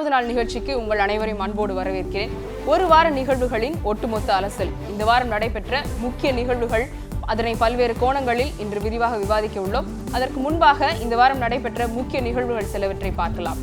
இரண்டாவது நாள் நிகழ்ச்சிக்கு உங்கள் அனைவரையும் அன்போடு வரவேற்கிறேன். ஒரு வார நிகழ்வுகளின் ஒட்டுமொத்த அலசல். இந்த வாரம் நடைபெற்ற முக்கிய நிகழ்வுகள், அதனை பல்வேறு கோணங்களில் இன்று விரிவாக விவாதிக்க உள்ளோம். அதற்கு முன்பாக இந்த வாரம் நடைபெற்ற முக்கிய நிகழ்வுகள் சிலவற்றை பார்க்கலாம்.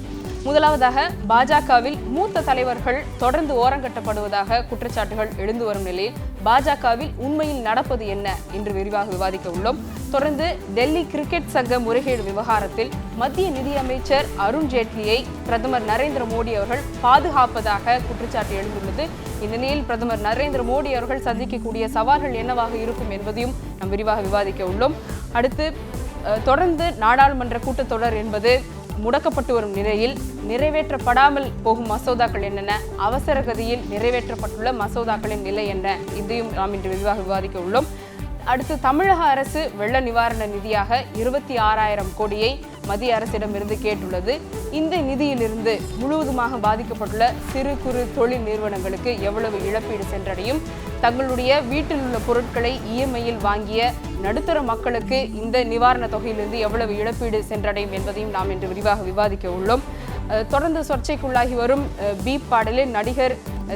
முதலாவதாக, பாஜகவில் மூத்த தலைவர்கள் தொடர்ந்து ஓரங்கட்டப்படுவதாக குற்றச்சாட்டுகள் எழுந்து வரும் நிலையில் பாஜகவில் உண்மையில் நடப்பது என்ன என்று விரிவாக விவாதிக்க உள்ளோம். தொடர்ந்து, டெல்லி கிரிக்கெட் சங்க முறைகேடு விவகாரத்தில் மத்திய நிதியமைச்சர் அருண் ஜேட்லியை பிரதமர் நரேந்திர மோடி அவர்கள் பாதுகாப்பதாக குற்றச்சாட்டு எழுந்துள்ளது. இந்நிலையில் பிரதமர் நரேந்திர மோடி அவர்கள் சந்திக்கக்கூடிய சவால்கள் என்னவாக இருக்கும் என்பதையும் நாம் விரிவாக விவாதிக்க உள்ளோம். அடுத்து, தொடர்ந்து நாடாளுமன்ற கூட்டத்தொடர் என்பது முடக்கப்பட்டு வரும் நிலையில் நிறைவேற்றப்படாமல் போகும் மசோதாக்கள் என்னென்ன, அவசர கதியில் நிறைவேற்றப்பட்டுள்ள மசோதாக்களின் நிலை என்ன, இதையும் நாம் இன்று விரிவாக விவாதிக்க உள்ளோம். அடுத்து, தமிழக அரசு வெள்ள நிவாரண நிதியாக 26,000 கோடியை மத்திய அரசிடமிருந்து கேட்டுள்ளது. இந்த நிதியிலிருந்து முழுவதுமாக பாதிக்கப்பட்டுள்ள சிறு குறு தொழில் நிறுவனங்களுக்கு எவ்வளவு இழப்பீடு சென்றடையும், தங்களுடைய வீட்டில் உள்ள பொருட்களை இஎம்ஐயில் வாங்கிய நடுத்தர மக்களுக்கு இந்த நிவாரண தொகையிலிருந்து எவ்வளவு இழப்பீடு சென்றடையும் என்பதையும் நாம் இன்று விரிவாக விவாதிக்க உள்ளோம். தொடர்ந்து சர்ச்சைக்குள்ளாகி வரும் பீப் பாடலில் நடிகர்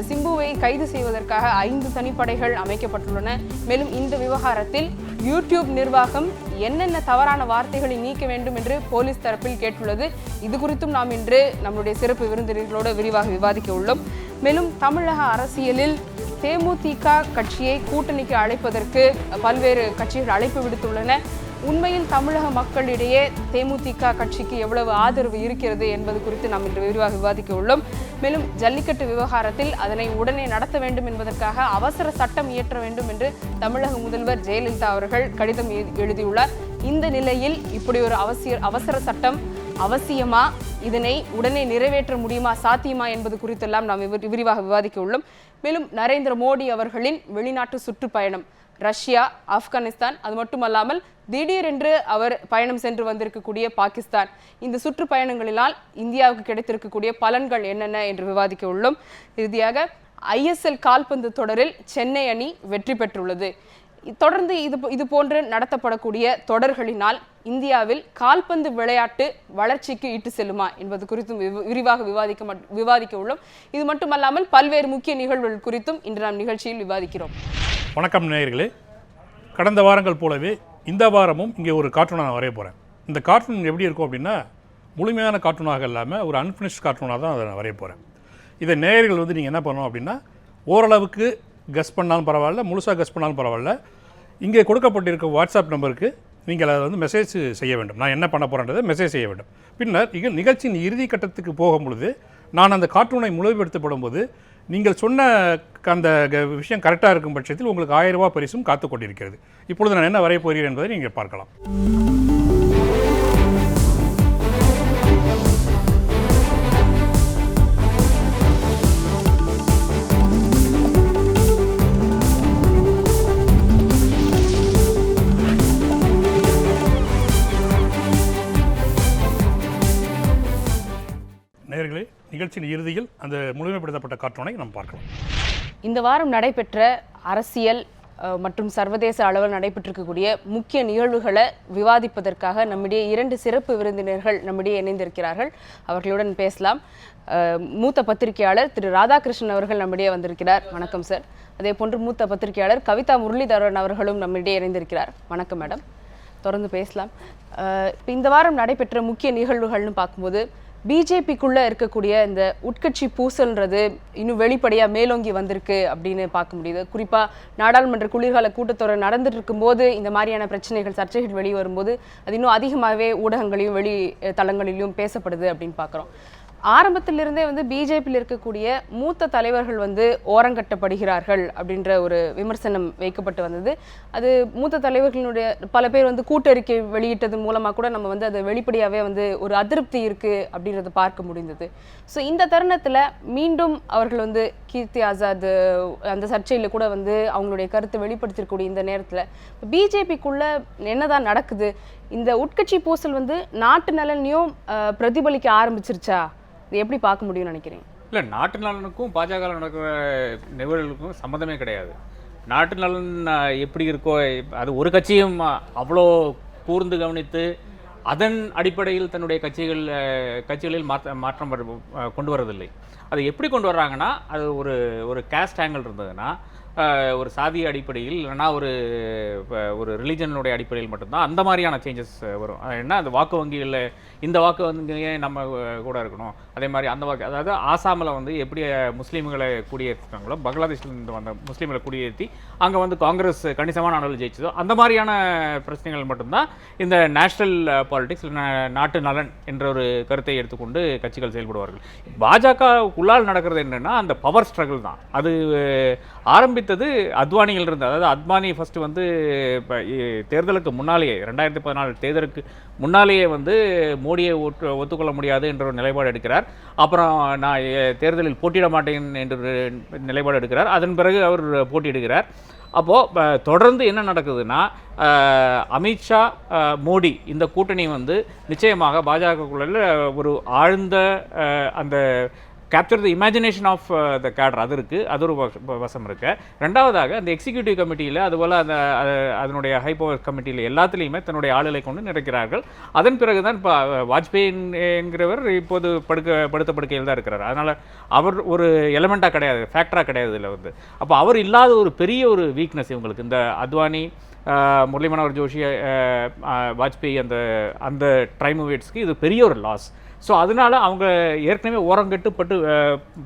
சிம்புவை கைது செய்வதற்காக 5 தனிப்படைகள் அமைக்கப்பட்டுள்ளன. மேலும் இந்த விவகாரத்தில் யூடியூப் நிர்வாகம் என்னென்ன தவறான வார்த்தைகளை நீக்க வேண்டும் என்று போலீஸ் தரப்பில் கேட்டுள்ளது. இது குறித்தும் நாம் இன்று நம்முடைய சிறப்பு விருந்தினர்களோடு விரிவாக விவாதிக்க உள்ளோம். மேலும் தமிழக அரசியலில் தேமுதிக கட்சியை கூட்டணிக்கு அழைப்பதற்கு பல்வேறு கட்சிகள் அழைப்பு விடுத்துள்ளன. உண்மையில் தமிழக மக்களிடையே தேமுதிக கட்சிக்கு எவ்வளவு ஆதரவு இருக்கிறது என்பது குறித்து நாம் இன்று விரிவாக விவாதிக்க உள்ளோம். மேலும் ஜல்லிக்கட்டு விவகாரத்தில் அதனை உடனே நடத்த வேண்டும் என்பதற்காக அவசர சட்டம் இயற்ற வேண்டும் என்று தமிழக முதல்வர் ஜெயலலிதா அவர்கள் கடிதம் எழுதியுள்ளார். இந்த நிலையில் இப்படி ஒரு அவசர சட்டம் அவசியமா, இதனை உடனே நிறைவேற்ற முடியுமா, சாத்தியமா என்பது குறித்தெல்லாம் நாம் விரிவாக விவாதிக்க உள்ளோம். மேலும் நரேந்திர மோடி அவர்களின் வெளிநாட்டு சுற்றுப்பயணம், ரஷ்யா, ஆப்கானிஸ்தான், அது மட்டுமல்லாமல் திடீரென்று அவர் பயணம் சென்று வந்திருக்கக்கூடிய பாகிஸ்தான், இந்த சுற்றுப்பயணங்களினால் இந்தியாவுக்கு கிடைத்திருக்கக்கூடிய பலன்கள் என்னென்ன என்று விவாதிக்க உள்ளோம். இறுதியாக, ஐஎஸ்எல் கால்பந்து தொடரில் சென்னை அணி வெற்றி பெற்றுள்ளது. தொடர்ந்து இது போன்று நடத்தப்படக்கூடிய தொடர்களினால் இந்தியாவில் கால்பந்து விளையாட்டு வளர்ச்சிக்கு இட்டு செல்லுமா என்பது குறித்தும் விரிவாக விவாதிக்க உள்ளோம். இது மட்டுமல்லாமல் பல்வேறு முக்கிய நிகழ்வுகள் குறித்தும் இன்று நாம் நிகழ்ச்சியில் விவாதிக்கிறோம். வணக்கம் நேயர்களே. கடந்த வாரங்கள் போலவே இந்த வாரமும் இங்கே ஒரு கார்ட்டூன் நான் வரைய போகிறேன். இந்த கார்ட்டூன் எப்படி இருக்கும் அப்படின்னா, முழுமையான கார்ட்டூனாக இல்லாமல் ஒரு அன்ஃபினிஷ்ட் கார்ட்டூனாக தான் அதை நான் வரைய போகிறேன். இதை நேயர்கள் நீங்கள் என்ன பண்ணணும் அப்படின்னா, ஓரளவுக்கு கெஸ் பண்ணாலும் பரவாயில்ல, முழுசாக கெஸ் பண்ணாலும் பரவாயில்ல, இங்கே கொடுக்கப்பட்டிருக்க வாட்ஸ்அப் நம்பருக்கு நீங்கள் அதை மெசேஜ் செய்ய வேண்டும். நான் என்ன பண்ண போகிறேன்றதை மெசேஜ் செய்ய வேண்டும். பின்னர் நிகழ்ச்சியின் இறுதி கட்டத்துக்கு போகும் பொழுது நான் அந்த கார்ட்டூனை முழுமைப்படுத்தப்படும் போது நீங்கள் சொன்ன அந்த விஷயம் கரெக்டாக இருக்கும் பட்சத்தில் உங்களுக்கு 1000 ரூபாய் பரிசும் காத்து கொண்டிருக்கிறது. இப்பொழுது நான் என்ன வரைய போகிறேன் என்பதை நீங்கள் பார்க்கலாம். நேயர்களே, நிகழ்ச்சியின் இறுதியில் அந்த முழுமைப்படுத்தப்பட்ட கார்ட்டூனை நாம் பார்க்கலாம். இந்த வாரம் நடைபெற்ற அரசியல் மற்றும் சர்வதேச அளவில் நடைபெற்றிருக்கக்கூடிய முக்கிய நிகழ்வுகளை விவாதிப்பதற்காக நம்முடைய 2 சிறப்பு விருந்தினர்கள் நம்முடைய இணைந்திருக்கிறார்கள். அவர்களுடன் பேசலாம். மூத்த பத்திரிகையாளர் திரு ராதாகிருஷ்ணன் அவர்கள் நம்முடைய வந்திருக்கிறார். வணக்கம் சார். அதே போன்று மூத்த பத்திரிகையாளர் கவிதா முரளிதரன் அவர்களும் நம்முடைய இணைந்திருக்கிறார். வணக்கம் மேடம். தொடர்ந்து பேசலாம். இந்த வாரம் நடைபெற்ற முக்கிய நிகழ்வுகள்னு பார்க்கும்போது பிஜேபிக்குள்ளே இருக்கக்கூடிய இந்த உட்கட்சி பூசல்ன்றது இன்னும் வெளிப்படையாக மேலோங்கி வந்திருக்கு அப்படின்னு பார்க்க முடியுது. குறிப்பாக நாடாளுமன்ற குளிர்கால கூட்டத்தொடர் நடந்துட்டு இருக்கும்போது இந்த மாதிரியான பிரச்சனைகள், சர்ச்சைகள் வெளியே வரும்போது அது இன்னும் அதிகமாகவே ஊடகங்களையும் வெளி தளங்களிலும் பேசப்படுது அப்படின்னு பார்க்குறோம். ஆரம்பத்திலிருந்தே பிஜேபியில் இருக்கக்கூடிய மூத்த தலைவர்கள் ஓரங்கட்டப்படுகிறார்கள் அப்படின்ற ஒரு விமர்சனம் வைக்கப்பட்டு வந்தது. அது மூத்த தலைவர்களுடைய பல பேர் கூட்டறிக்கை வெளியிட்டது மூலமாக கூட நம்ம அதை வெளிப்படையாகவே ஒரு அதிருப்தி இருக்குது அப்படின்றத பார்க்க முடிந்தது. ஸோ இந்த தருணத்தில் மீண்டும் அவர்கள் கீர்த்தி ஆசாத் அந்த சர்ச்சையில் கூட அவங்களுடைய கருத்தை வெளிப்படுத்திருக்கக்கூடிய இந்த நேரத்தில் பிஜேபிக்குள்ளே என்னதான் நடக்குது? இந்த உட்கட்சி பூசல் நாட்டு நலனையும் பிரதிபலிக்க ஆரம்பிச்சிருச்சா? இது எப்படி பார்க்க முடியும்னு நினைக்கிறீங்க? இல்லை, நாட்டு நலனுக்கும் பாஜக நடக்கிற நிகழ்வுகளுக்கும் சம்மந்தமே கிடையாது. நாட்டு நலன் எப்படி இருக்கோ அது ஒரு கட்சியும் அவ்வளோ கூர்ந்து கவனித்து அதன் அடிப்படையில் தன்னுடைய கட்சிகளில் மாற்றம் கொண்டு வரதில்லை. அதை எப்படி கொண்டு வர்றாங்கன்னா, அது ஒரு கேஸ்ட் ஆங்கிள் இருந்ததுன்னா, ஒரு சாதிய அடிப்படையில் இல்லைன்னா ஒரு ரிலீஜனுடைய அடிப்படையில் மட்டும்தான் அந்த மாதிரியான சேஞ்சஸ் வரும். என்ன, அந்த வாக்கு வங்கிகளில் இந்த வாக்கு வங்கியே நம்ம கூட இருக்கணும், அதே மாதிரி அந்த வாக்கு, அதாவது ஆசாமில் வந்து எப்படி முஸ்லீம்களை குடியேற்றினாங்களோ, பங்களாதேஷ்லேருந்து வந்த முஸ்லீம்களை குடியேற்றி அங்கே வந்து காங்கிரஸ் கணிசமான அளவில் ஜெயிச்சதோ, அந்த மாதிரியான பிரச்சனைகள் மட்டும்தான் இந்த நேஷனல் பாலிடிக்ஸ், நாட்டு நலன் என்ற ஒரு கருத்தை எடுத்துக்கொண்டு கட்சிகள் செயல்படுவார்கள். பாஜகவுக்குள்ளால் நடக்கிறது என்னென்னா, அந்த பவர் ஸ்ட்ரகிள் தான். அது ஆரம்பித்தது அத்வானியில் இருந்து. அதாவது அத்வானி ஃபஸ்ட்டு வந்து இப்போ தேர்தலுக்கு முன்னாலேயே, 2014 தேர்தலுக்கு முன்னாலேயே வந்து மோடியை ஒத்துக்கொள்ள முடியாது என்ற ஒரு நிலைப்பாடு எடுக்கிறார். அப்புறம் நான் தேர்தலில் போட்டியிட மாட்டேன் என்ற நிலைப்பாடு எடுக்கிறார். அதன் பிறகு அவர் போட்டியிடுகிறார். அப்போது தொடர்ந்து என்ன நடக்குதுன்னா, அமித்ஷா மோடி இந்த கூட்டணி வந்து நிச்சயமாக பாஜகக்குள்ள ஒரு ஆழ்ந்த அந்த capture the imagination of the cadre, அது இருக்குது, அது ஒரு வசம் இருக்குது. ரெண்டாவதாக அந்த எக்ஸிக்யூட்டிவ் கமிட்டியில், அதுபோல் அதனுடைய ஹை பவர் கமிட்டியில் எல்லாத்துலேயுமே தன்னுடைய ஆளுகளை கொண்டு நிறைக்கிறார்கள். அதன் பிறகு தான் இப்போ வாஜ்பாய் என்கிறவர் இப்போது படுத்த படுக்கையில் தான் இருக்கிறார். அதனால் அவர் ஒரு எலமெண்ட்டாக கிடையாது, ஃபேக்டராக கிடையாது இதில் வந்து. அப்போ அவர் இல்லாத ஒரு பெரிய ஒரு வீக்னஸ் இவங்களுக்கு. இந்த அத்வானி, முரளி மனோகர் ஜோஷி, வாஜ்பாய் அந்த ட்ரைமோவேட்ஸ்க்கு இது பெரிய ஒரு லாஸ். ஸோ அதனால் அவங்க ஏற்கனவே ஓரங்கட்டு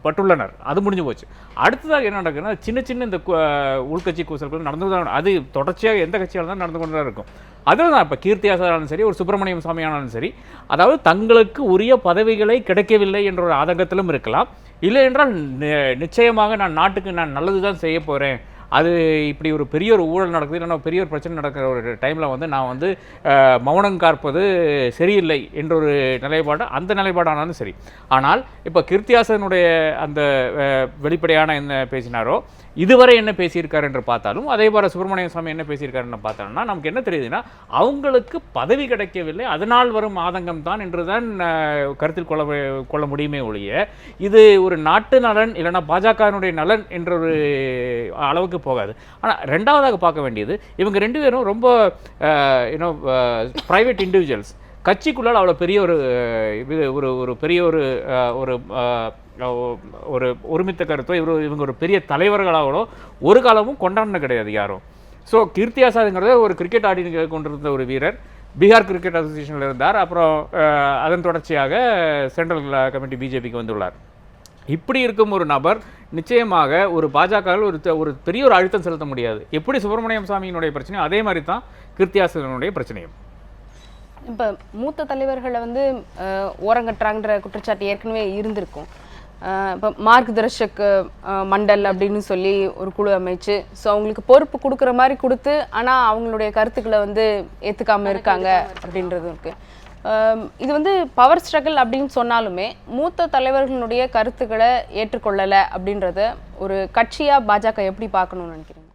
பட்டுள்ளனர். அது முடிஞ்சு போச்சு. அடுத்ததாக என்ன நடக்குதுன்னா, சின்ன சின்ன இந்த உள்கட்சி கூசல்கள் நடந்து தான், அது தொடர்ச்சியாக எந்த கட்சியாக இருந்தாலும் நடந்து கொண்டு தான் இருக்கும். அதில் தான் இப்போ கீர்த்தி ஆசாராலும் சரி, ஒரு சுப்பிரமணியம் சாமி ஆனாலும் சரி, அதாவது தங்களுக்கு உரிய பதவிகளை கிடைக்கவில்லை என்ற ஒரு ஆதங்கத்திலும் இருக்கலாம். இல்லை என்றால் நிச்சயமாக நான் நாட்டுக்கு நான் நல்லது தான் செய்ய போகிறேன், அது இப்படி ஒரு பெரிய ஒரு ஊழல் நடக்குது, இல்லைன்னா பெரிய ஒரு பிரச்சனை நடக்கிற ஒரு டைமில் வந்து நான் வந்து மௌனம் காற்பது சரியில்லை என்ற ஒரு நிலைப்பாடு, அந்த நிலைப்பாடானாலும் சரி. ஆனால் இப்போ கீர்த்தியாசனுடைய அந்த வெளிப்படையான என்ன பேசினாரோ, இதுவரை என்ன பேசியிருக்காரு என்று பார்த்தாலும், அதே போல் சுப்பிரமணிய சாமி என்ன பேசியிருக்காருன்னு பார்த்தோம்னா, நமக்கு என்ன தெரியுதுன்னா, அவங்களுக்கு பதவி கிடைக்கவில்லை, அதனால் வரும் ஆதங்கம் தான் என்று தான் கருத்தில் கொள்ள முடியுமே ஒழிய, இது ஒரு நாட்டு நலன் இல்லைன்னா பாஜகவினுடைய நலன் என்ற ஒரு அளவுக்கு போகாது. ஆனால் ரெண்டாவதாக பார்க்க வேண்டியது, இவங்க ரெண்டு பேரும் ரொம்ப ப்ரைவேட் இண்டிவிஜுவல்ஸ். கட்சிக்குள்ளால் அவ்வளோ பெரிய ஒரு பெரிய ஒரு ஒருமித்த கருத்தோ இவங்க ஒரு பெரிய தலைவர்களாகவோ ஒரு காலமும் கொண்டாடின கிடையாது யாரும். ஸோ கீர்த்தி ஆசாதுங்கிறத ஒரு கிரிக்கெட் ஆடி கொண்டிருந்த ஒரு வீரர், பீகார் கிரிக்கெட் அசோசியேஷனில் இருந்தார். அப்புறம் அதன் தொடர்ச்சியாக சென்ட்ரல் கமிட்டி பிஜேபிக்கு வந்துள்ளார். இப்படி இருக்கும் ஒரு நபர் நிச்சயமாக ஒரு பாஜகவில் ஒரு பெரிய ஒரு அழுத்தம் செலுத்த முடியாது. எப்படி சுப்பிரமணியம் சாமியினுடைய பிரச்சனையும் அதே மாதிரி தான் கீர்த்தியாசனுடைய பிரச்சனையும். இப்போ மூத்த தலைவர்களை வந்து ஓரங்கட்டுறாங்கன்ற குற்றச்சாட்டு ஏற்கனவே இருந்திருக்கும். இப்போ மார்க்தர்ஷக் மண்டல் அப்படின்னு சொல்லி ஒரு குழு அமைச்சு, ஸோ அவங்களுக்கு பொறுப்பு கொடுக்குற மாதிரி கொடுத்து, ஆனால் அவங்களுடைய கருத்துக்களை வந்து ஏற்றுக்காமல் இருக்காங்க அப்படின்றது இருக்குது. இது வந்து பவர் ஸ்ட்ரகிள் அப்படின்னு சொன்னாலுமே மூத்த தலைவர்களுடைய கருத்துக்களை ஏற்றுக்கொள்ளலை அப்படின்றத ஒரு கட்சியாக பாஜக எப்படி பார்க்கணும்னு நினைக்கிறீங்க?